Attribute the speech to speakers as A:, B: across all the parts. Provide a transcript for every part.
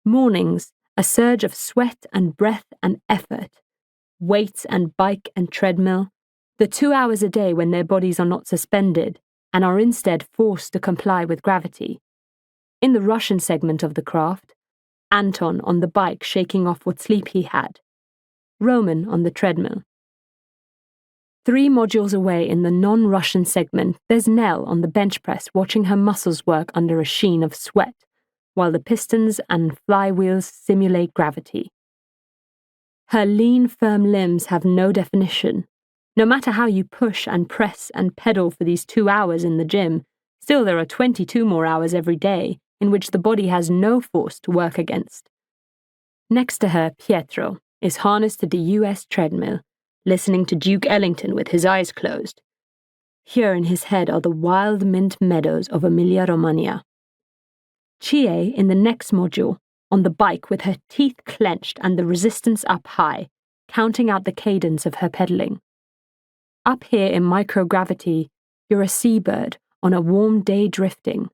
A: Mornings, a surge of sweat and breath and effort. Weights and bike and treadmill. The 2 hours a day when their bodies are not suspended and are instead forced to comply with gravity. In the Russian segment of the craft, Anton on the bike shaking off what sleep he had. Roman on the treadmill. 3 modules away in the non-Russian segment, there's Nell on the bench press watching her muscles work under a sheen of sweat, while the pistons and flywheels simulate gravity. Her lean, firm limbs have no definition. No matter how you push and press and pedal for these 2 hours in the gym, still there are 22 more hours every day in which the body has no force to work against. Next to her, Pietro is harnessed to the US treadmill, listening to Duke Ellington with his eyes closed. Here in his head are the wild mint meadows of Emilia-Romagna. Chie in the next module, on the bike with her teeth clenched and the resistance up high, counting out the cadence of her pedaling. Up here in microgravity, you're a seabird on a warm day drifting,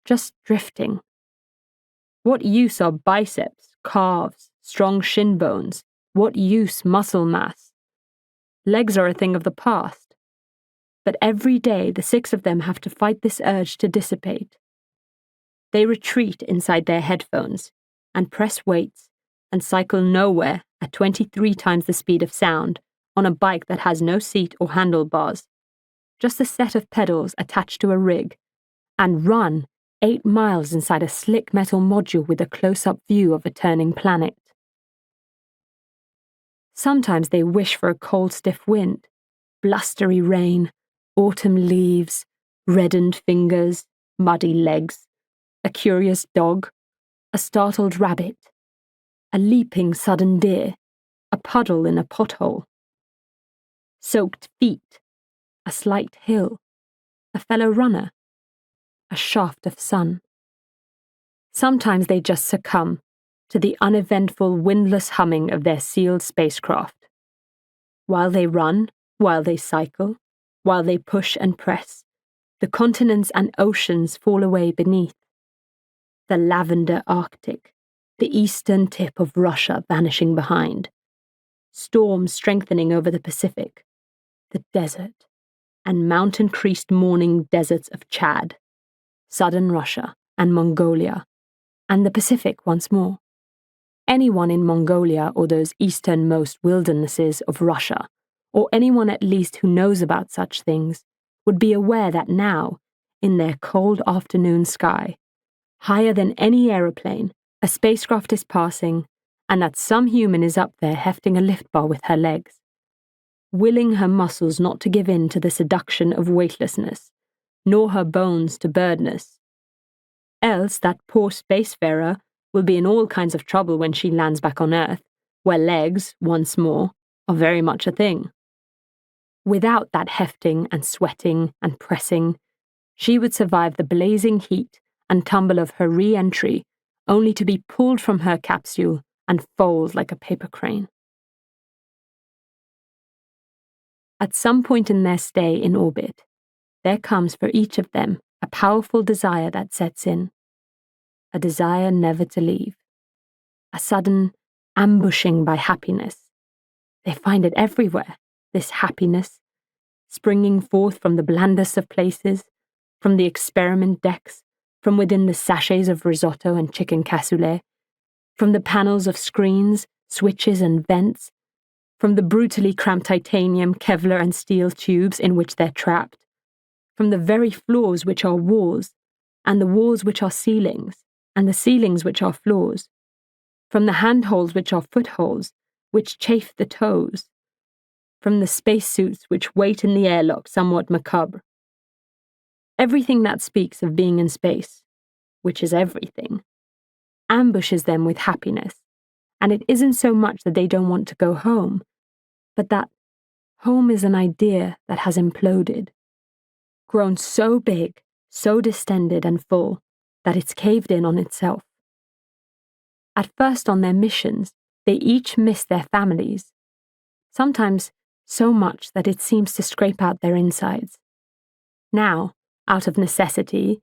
A: just drifting. What use are biceps, calves, strong shin bones? What use muscle mass? Legs are a thing of the past. But every day the 6 of them have to fight this urge to dissipate. They retreat inside their headphones and press weights and cycle nowhere at 23 times the speed of sound on a bike that has no seat or handlebars, just a set of pedals attached to a rig, and run 8 miles inside a slick metal module with a close-up view of a turning planet. Sometimes they wish for a cold, stiff wind, blustery rain, autumn leaves, reddened fingers, muddy legs, a curious dog, a startled rabbit, a leaping sudden deer, a puddle in a pothole. Soaked feet, a slight hill, a fellow runner, a shaft of sun. Sometimes they just succumb to the uneventful, windless humming of their sealed spacecraft. While they run, while they cycle, while they push and press, the continents and oceans fall away beneath. The lavender Arctic, the eastern tip of Russia vanishing behind. Storms strengthening over the Pacific, the desert, and mountain-creased morning deserts of Chad, southern Russia and Mongolia, and the Pacific once more. Anyone in Mongolia or those easternmost wildernesses of Russia, or anyone at least who knows about such things, would be aware that now, in their cold afternoon sky, higher than any aeroplane, a spacecraft is passing, and that some human is up there hefting a lift bar with her legs, willing her muscles not to give in to the seduction of weightlessness, nor her bones to birdness. Else that poor spacefarer will be in all kinds of trouble when she lands back on Earth, where legs, once more, are very much a thing. Without that hefting and sweating and pressing, she would survive the blazing heat and tumble of her re-entry, only to be pulled from her capsule and fold like a paper crane. At some point in their stay in orbit, there comes for each of them a powerful desire that sets in, a desire never to leave, a sudden ambushing by happiness. They find it everywhere, this happiness, springing forth from the blandest of places, from the experiment decks, from within the sachets of risotto and chicken cassoulet, from the panels of screens, switches and vents, from the brutally cramped titanium, Kevlar and steel tubes in which they're trapped, from the very floors which are walls, and the walls which are ceilings, and the ceilings which are floors, from the handholds which are footholds, which chafe the toes, from the spacesuits which wait in the airlock somewhat macabre. Everything that speaks of being in space, which is everything, ambushes them with happiness, and it isn't so much that they don't want to go home, but that home is an idea that has imploded, grown so big, so distended and full, that it's caved in on itself. At first on their missions, they each miss their families, sometimes so much that it seems to scrape out their insides. Now, out of necessity,